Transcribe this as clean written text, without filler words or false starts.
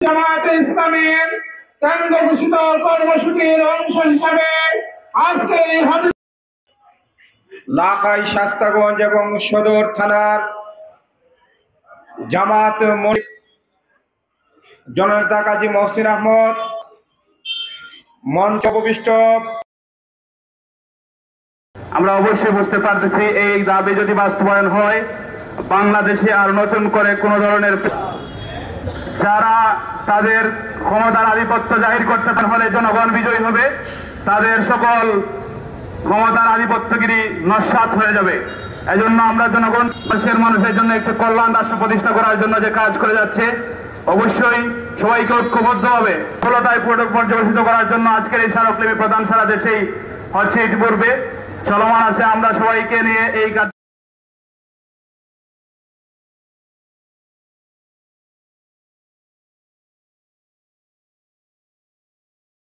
জামায়াতে ইসলামের কেন্দ্র ঘোষিত কর্মসূচির অংশ হিসাবে আজকে লাখাই শাস্তাগঞ্জ এবং সদর থানার জামাত জননেতা কাজী মহসিন আহমদ মঞ্চ উপবিষ্ট। আমরা অবশ্যই বুঝতে পারতেছি এই দাবি যদি বাস্তবায়ন হয়, বাংলাদেশে আর নতুন করে কোন ধরনের যারা তাদের ক্ষমতার আধিপত্য জাহির করতে পারলে জনগণ বিজয়ী হবে, তাদের সকল ক্ষমতার আধিপত্যগিরি নস্যাৎ হয়ে যাবে। এজন্য আমরা জনগণ মানুষের জন্য একটি কল্যাণ রাষ্ট্র প্রতিষ্ঠা করার জন্য যে কাজ করে যাচ্ছে, অবশ্যই সবাইকে ঐক্যবদ্ধভাবে সফলতায় পর্যবেসিত করার জন্য আজকের এই স্মারকলিপি প্রদান সারা দেশেই হচ্ছে, ইতিপূর্বে চলমান আছে। আমরা সবাইকে নিয়ে এই কাজ